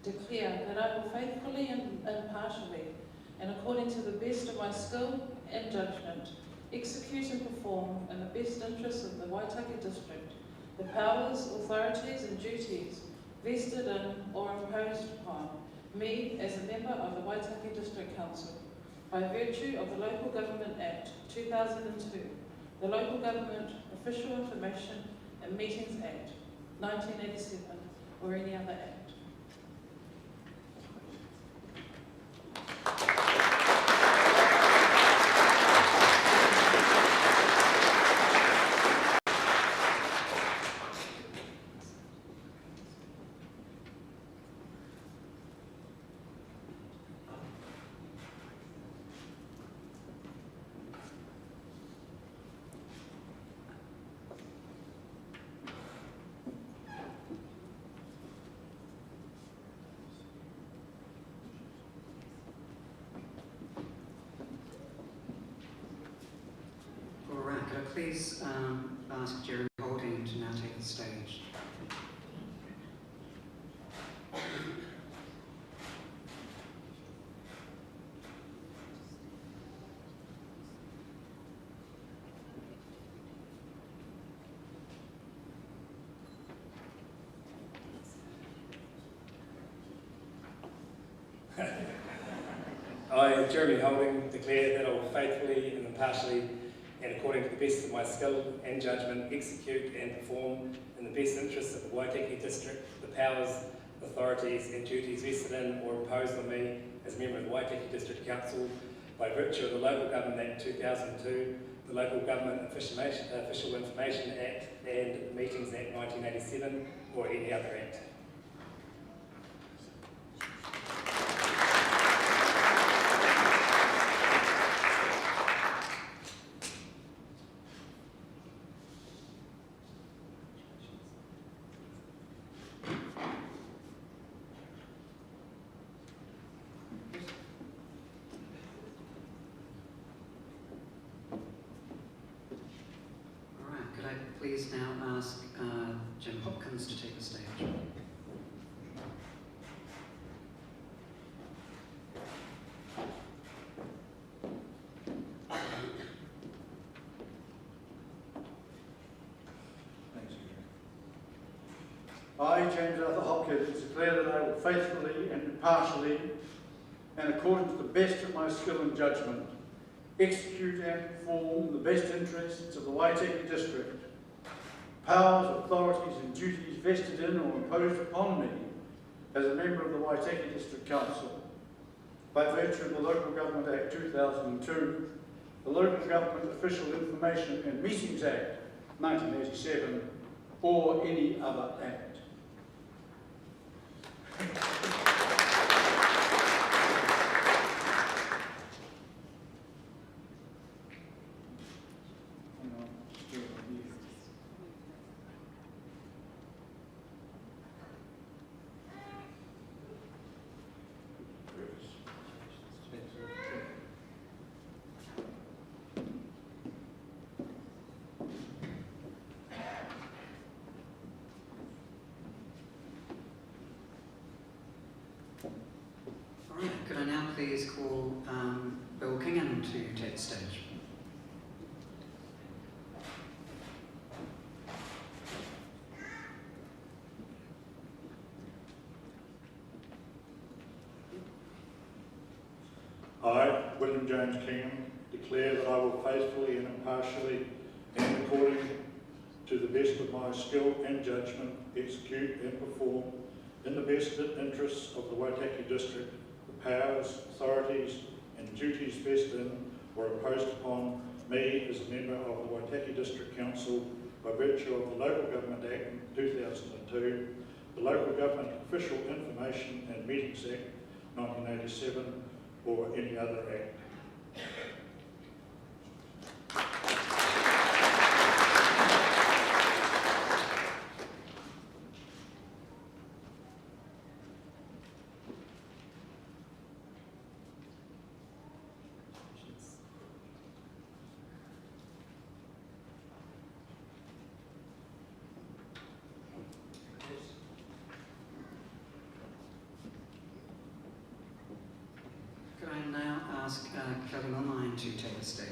declare that I will faithfully and impartially, and according to the best of my skill and judgment, execute and perform in the best interests of the Waitaki district the powers, authorities and duties vested in or imposed upon me as a member of the Waitaki District Council by virtue of the Local Government Act 2002, the Local Government Official Information and Meetings Act 1987, or any other act. Could I please ask Jeremy Holding to now take the stage? I, Jeremy Holding, declare that I will faithfully and impartially and according to the best of my skill and judgment execute and perform in the best interests of the Waitaki District the powers, authorities and duties vested in or imposed on me as a member of the Waitaki District Council by virtue of the Local Government Act 2002, the Local Government Official Information Act and Meetings Act 1987, or any other act. Please now ask Jim Hopkins to take the stage. Thanks, I, James Arthur Hopkins, declare that I will faithfully and impartially, and according to the best of my skill and judgment, execute and perform the best interests of the Waitaki District, powers, authorities and duties vested in or imposed upon me as a member of the Waitaki District Council by virtue of the Local Government Act 2002, the Local Government Official Information and Meetings Act 1987, or any other act. Could I now please call Bill Kingham to take the stage? I, William James Kingham, declare that I will faithfully and impartially and according to the best of my skill and judgment execute and perform in the best interests of the Waitaki District the powers, authorities and duties vested in or imposed upon me as a member of the Waitaki District Council by virtue of the Local Government Act 2002, the Local Government Official Information and Meetings Act 1987, or any other act. Kelly Milmine to take the stage.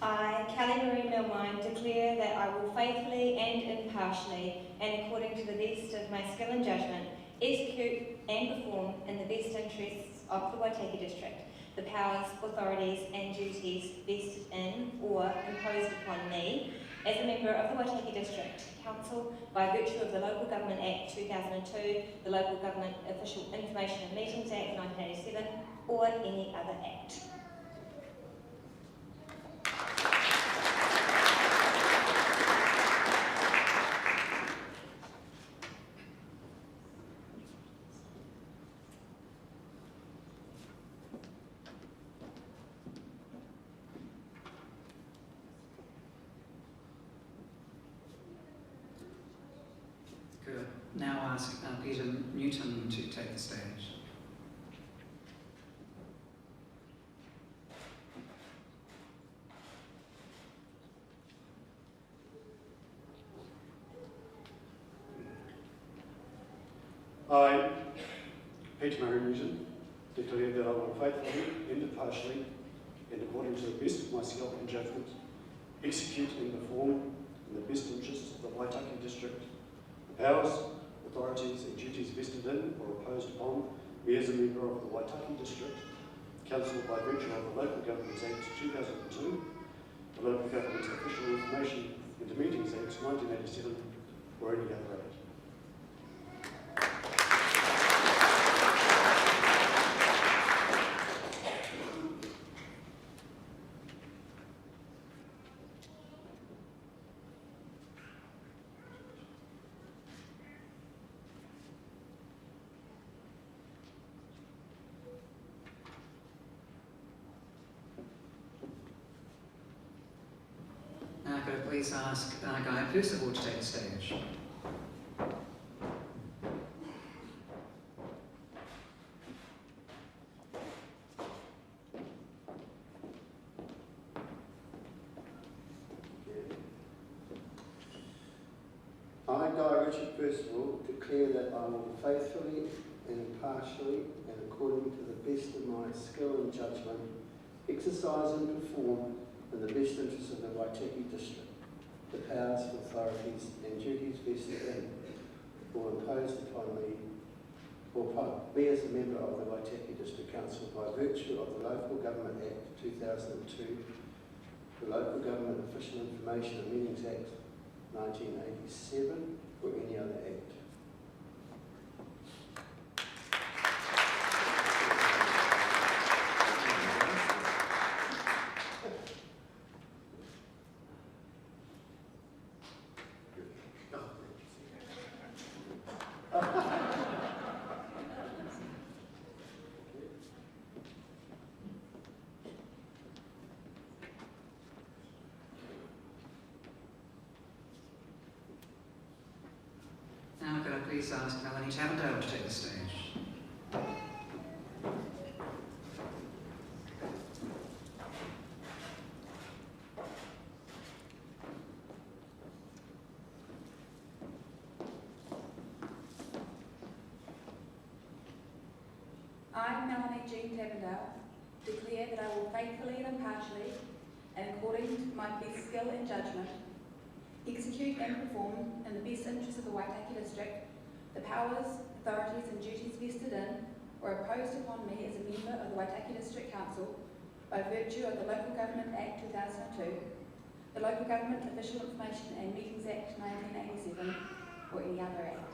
I, Kelly Marie Milmine, declare that I will faithfully and impartially, and according to the best of my skill and judgment, execute and perform in the best interests of the Waitaki District the powers, authorities and duties vested in or imposed upon me as a member of the Waitaki District Council by virtue of the Local Government Act 2002, the Local Government Official Information and Meetings Act 1987, or any other act. Good. Now ask Peter Newton to take the stage. I, Peter Murray Newton, declare that I will faithfully and impartially, and according to the best of my skill and judgment, execute and perform in the best interests of the Waitaki District the powers, authorities and duties vested in or imposed upon me as a member of the Waitaki District Council by virtue of the Local Government Act 2002, the Local Government Official Information and Meetings Act 1987, or any other act. Now could I please ask Guy Percival to take the stage. I, Guy Richard Percival, declare that I will faithfully and impartially, and according to the best of my skill and judgment, exercise and perform in the best interests of the Waitaki District the powers, authorities and duties vested in or imposed upon me as a member of the Waitaki District Council by virtue of the Local Government Act 2002, the Local Government Official Information and Meetings Act 1987, or any other act. Now could I please ask Melanie Tavendale to take the stage. I, Melanie Jean Tavendale, declare that I will faithfully and impartially, and according to my best skill and judgment, execute and perform in the best interests of the Waitaki District the powers, authorities and duties vested in or imposed upon me as a member of the Waitaki District Council by virtue of the Local Government Act 2002, the Local Government Official Information and Meetings Act 1987, or any other act.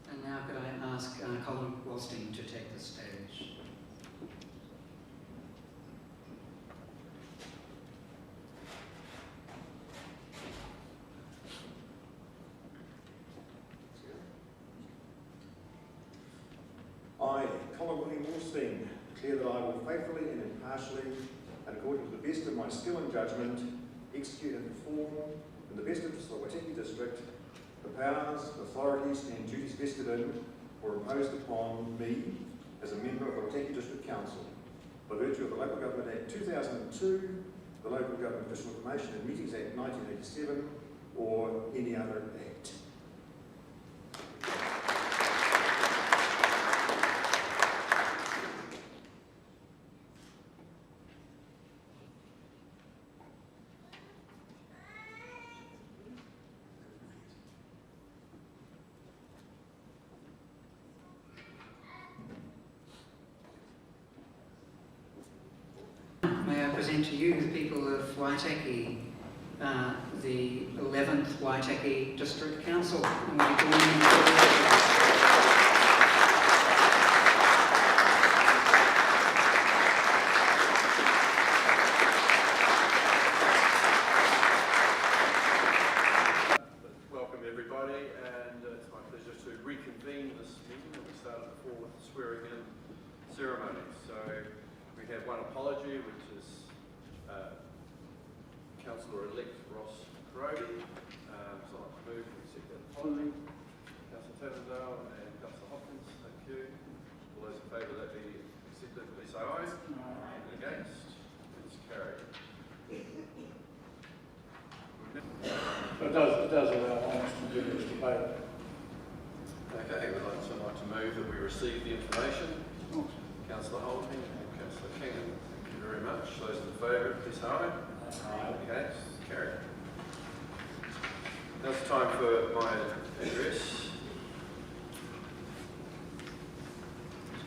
And now could I ask Colin Wallstein to take the stage. Morstein, declare that I will faithfully and impartially, and according to the best of my skill and judgment, execute and perform in the best interest of the Waitaki District the powers, authorities and duties vested in or imposed upon me as a member of the Waitaki District Council by virtue of the Local Government Act 2002, the Local Government Additional Information and Meetings Act 1987, or any other act. May I present to you, the people of Waitaki, the 11th Waitaki District Council. And we'll be joining Welcome everybody, and it's my pleasure to reconvene this meeting that we started before with the swearing in ceremony. So we have one apology, which is Councillor-elect Ross Brody. So I'd like to move to accept that apology. Councillor Tavendale and Councillor Hopkins, thank you. All those in favour that be accepted, please say aye. Aye. Against? It's carried. It does allow honest and vigorous debate. Okay, we'd like to move that we receive the information. Councillor Holding and Councillor King, thank you very much. Those in favour, please say aye. Aye. Against? Carried. Now it's time for my address.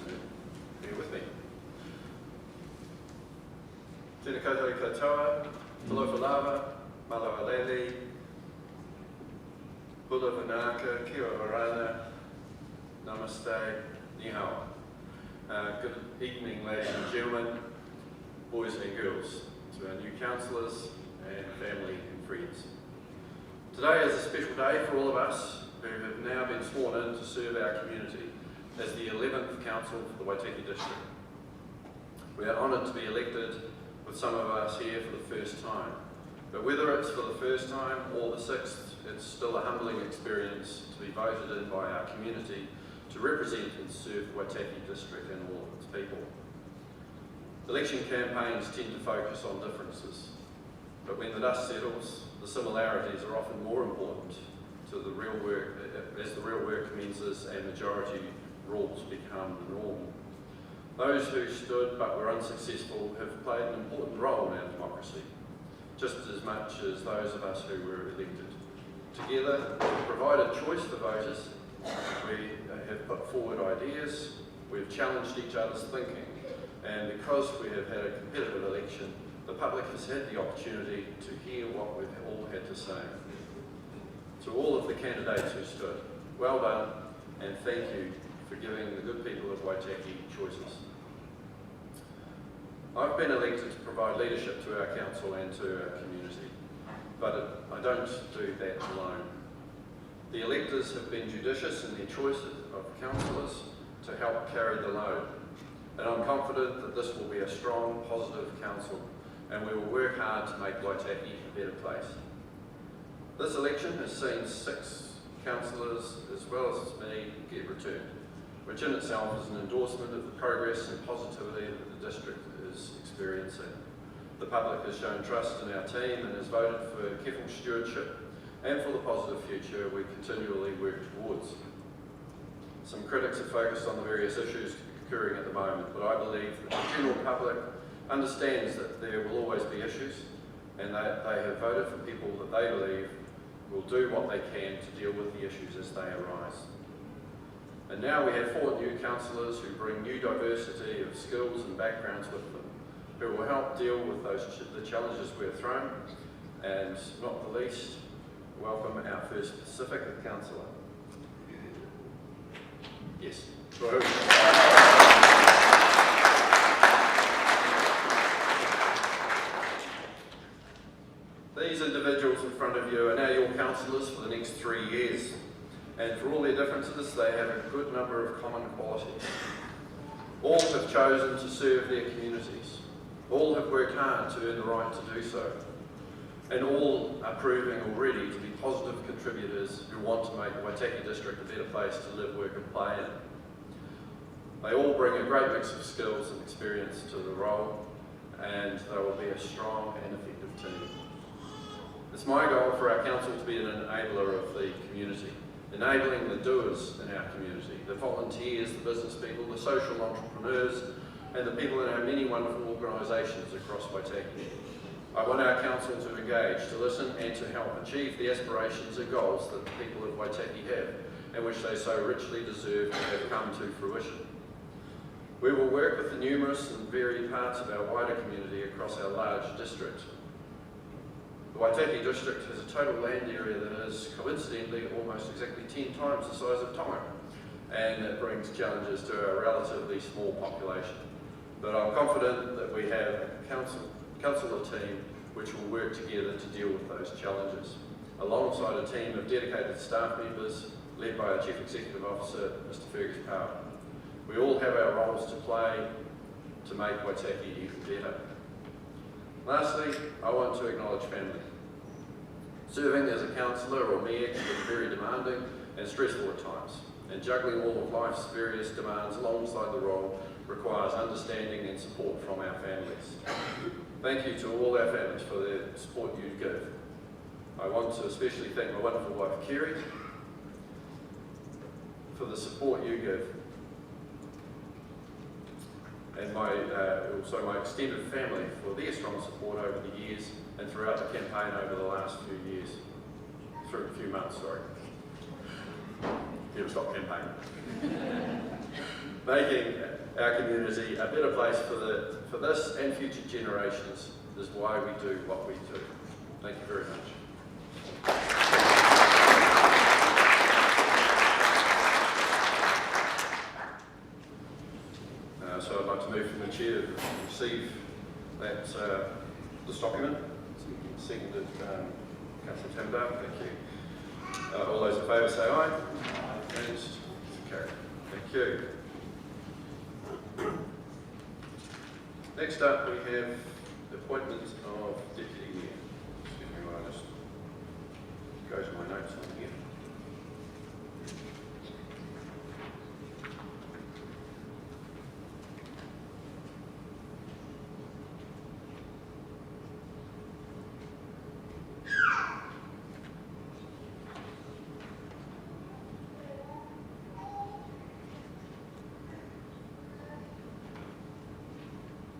So, bear with me. Tēnā koutou katoa, talofa lava, malo alele, bula vanaka, kia orana, namaste, ni hao. Good evening, ladies and gentlemen, boys and girls, to our new councillors and family and friends. Today is a special day for all of us who have now been sworn in to serve our community as the 11th council for the Waitaki District. We are honoured to be elected with some of us here for the first time, but whether it's for the first time or the 6th, it's still a humbling experience to be voted in by our community to represent and serve the Waitaki District and all of its people. Election campaigns tend to focus on differences, but when the dust settles, the similarities are often more important to the real work, as the real work commences and majority rules become the norm. Those who stood but were unsuccessful have played an important role in our democracy, just as much as those of us who were elected. Together, we've provided choice for voters. We have put forward ideas, we've challenged each other's thinking, and because we have had a competitive election, the public has had the opportunity to hear what we've all had to say. To all of the candidates who stood, well done, and thank you for giving the good people of Waitaki choices. I've been elected to provide leadership to our council and to our community, but I don't do that alone. The electors have been judicious in their choice of councillors to help carry the load, and I'm confident that this will be a strong, positive council, and we will work hard to make Waitaki a better place. This election has seen 6 councillors, as well as me, get returned, which in itself is an endorsement of the progress and positivity that the district is experiencing. The public has shown trust in our team and has voted for careful stewardship and for the positive future we continually work towards. Some critics have focused on the various issues occurring at the moment, but I believe that the general public understands that there will always be issues, and that they have voted for people that they believe will do what they can to deal with the issues as they arise. And now we have 4 new councillors who bring new diversity of skills and backgrounds with them, who will help deal with the challenges we're thrown, and not the least, welcome our first Pacific councillor. Yes. These individuals in front of you are now your councillors for the next 3 years, and for all their differences, they have a good number of common qualities. All have chosen to serve their communities. All have worked hard to earn the right to do so. And all are proving already to be positive contributors who want to make the Waitaki district a better place to live, work and play in. They all bring a great mix of skills and experience to the role, and they will be a strong and effective team. It's my goal for our council to be an enabler of the community, enabling the doers in our community, the volunteers, the business people, the social entrepreneurs, and the people in our many wonderful organisations across Waitaki. I want our council to engage, to listen and to help achieve the aspirations and goals that the people of Waitaki have, and which they so richly deserve to have come to fruition. We will work with the numerous and varied parts of our wider community across our large district. The Waitaki district has a total land area that is coincidentally almost exactly 10 times the size of Tonga, and it brings challenges to our relatively small population. But I'm confident that we have a councillor team which will work together to deal with those challenges, alongside a team of dedicated staff members led by our Chief Executive Officer, Mr. Fergus Power. We all have our roles to play to make Waitaki even better. Lastly, I want to acknowledge family. Serving as a councillor or mayor can be very demanding and stressful at times, and juggling all of life's various demands alongside the role requires understanding and support from our families. Thank you to all our families for the support you give. I want to especially thank my wonderful wife, Kerry, for the support you give. And also my extended family for their strong support over the years and throughout the campaign over the last few months. Never stop campaigning. Making our community a better place for this and future generations is why we do what we do. Thank you very much. So I'd like to move from the chair to receive this document. Seconded, Councillor Tandale, thank you. All those in favour say aye. Against? Carried. Thank you. Next up we have the appointment of Deputy Mayor. Excuse me while I just go to my notes on here.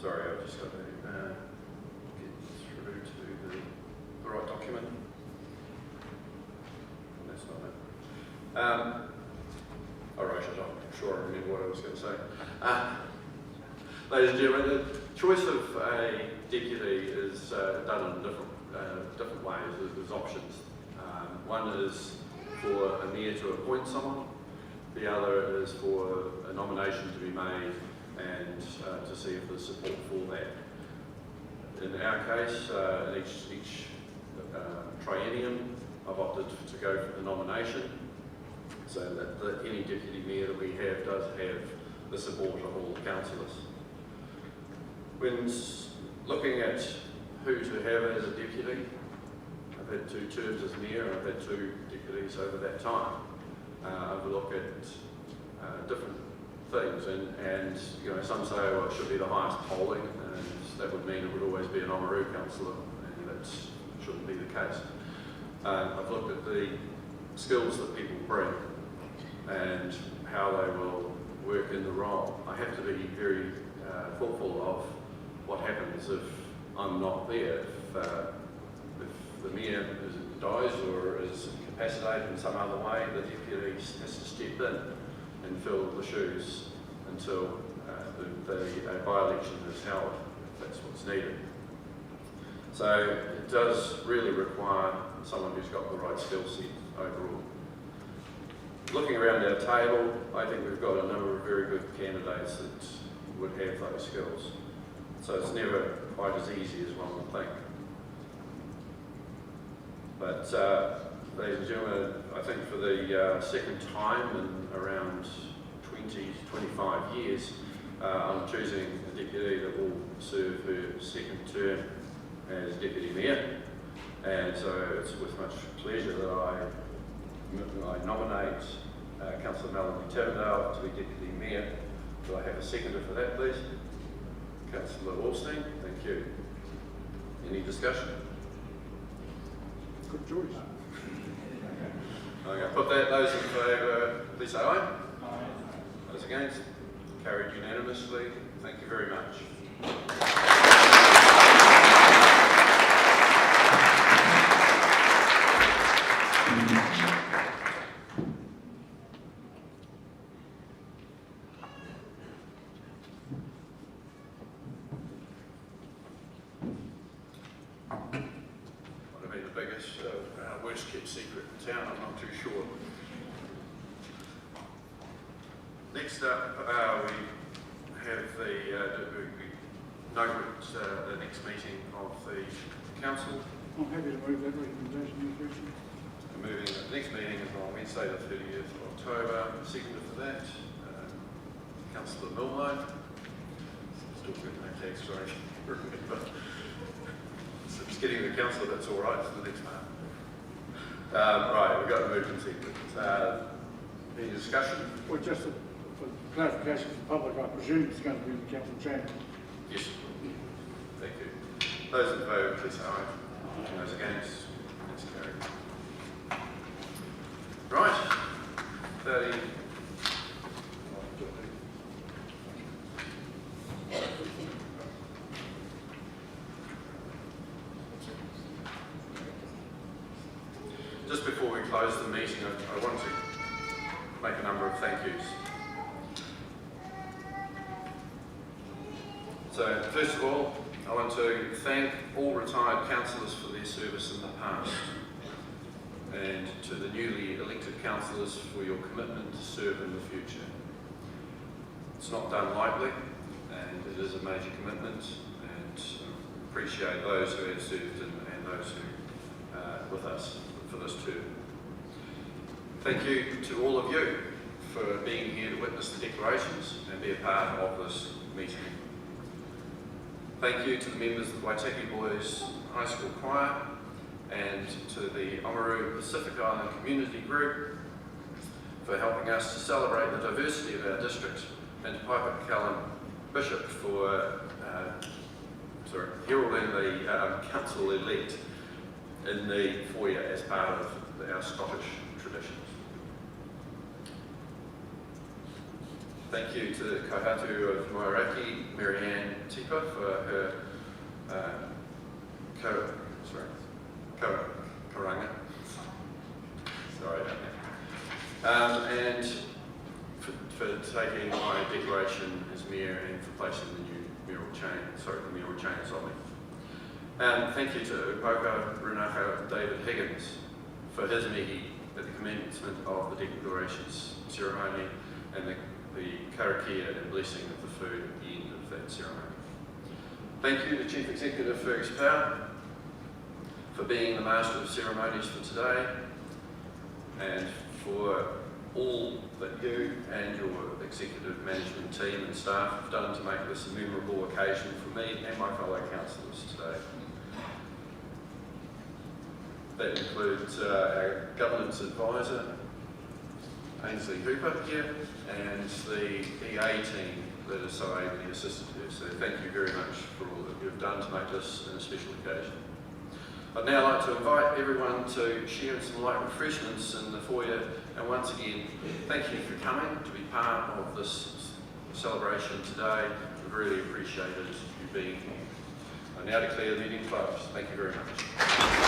Sorry, I've just got to get through to the right document. That's not it. All right, I'm sure I remember what I was going to say. Ladies and gentlemen, the choice of a deputy is done in different ways. There's options. One is for a mayor to appoint someone. The other is for a nomination to be made and to see if there's support for that. In our case, in each triennium, I've opted to go for the nomination, so that any deputy mayor that we have does have the support of all the councillors. When looking at who to have as a deputy, I've had 2 terms as mayor, and I've had 2 deputies over that time. I've looked at different things, and you know, some say, well, it should be the highest polling, and that would mean it would always be an Oamaru councillor, and that shouldn't be the case. I've looked at the skills that people bring and how they will work in the role. I have to be very thoughtful of what happens if I'm not there, if the mayor dies or is incapacitated in some other way, the deputy has to step in and fill the shoes until the by-election is held, if that's what's needed. So it does really require someone who's got the right skill set overall. Looking around our table, I think we've got a number of very good candidates that would have those skills. So it's never quite as easy as one would think. But ladies and gentlemen, I think for the second time in around 20 to 25 years, I'm choosing a deputy that will serve her second term as Deputy Mayor, and so it's with much pleasure that I nominate Councillor Melanie Tavendale to be Deputy Mayor. Do I have a seconder for that, please? Councillor Wallstein, thank you. Any discussion? Good choice. I'm going to put that. Those in favour, please say aye. Aye. Those against? Carried unanimously. Thank you very much. Might have been the biggest, worst kept secret in town, I'm not too sure. Next up, we have the next meeting of the council. I'm happy to move that recommendation, Your Excellency. Moving the next meeting is on Wednesday, the 30th of October. Seconder for that, Councillor Milne. Still good, okay, sorry. So just getting the councillor, that's all right for the next one. Right, we've got to move to secret. Any discussion? Well, just for clarification for the public, I presume it's going to be the council chamber. Yes. Thank you. Those in favour, please say aye. Those against? That's carried. Right. 30. Just before we close the meeting, I want to make a number of thank yous. So, first of all, I want to thank all retired councillors for their service in the past, and to the newly elected councillors for your commitment to serve in the future. It's not done lightly, and it is a major commitment, and appreciate those who have served and those who are with us for this term. Thank you to all of you for being here to witness the declarations and be a part of this meeting. Thank you to the members of the Waitaki Boys High School Choir and to the Oamaru Pacific Island Community Group for helping us to celebrate the diversity of our district, and to Piper Callan Bishop for heralding the council-elect in the foyer as part of our Scottish traditions. Thank you to the Kaihatu of Waitaki, Marianne Tipa, for her karanga. Sorry about that. And for taking my declaration as Mayor and for placing the new mural chains on me. Thank you to Upoka Runaka David Higgins for his mihi at the commencement of the declarations ceremony and the karakia and blessing of the food at the end of that ceremony. Thank you to Chief Executive Fergus Power for being the Master of Ceremonies for today, and for all that you and your executive management team and staff have done to make this a memorable occasion for me and my fellow councillors today. That includes our governance advisor, Ainsley Hooper here, and the EA team that has so ably assisted her. So thank you very much for all that you've done to make this an special occasion. I'd now like to invite everyone to share some light refreshments in the foyer, and once again, thank you for coming to be part of this celebration today. We've really appreciated you being here. I now declare the meeting closed. Thank you very much.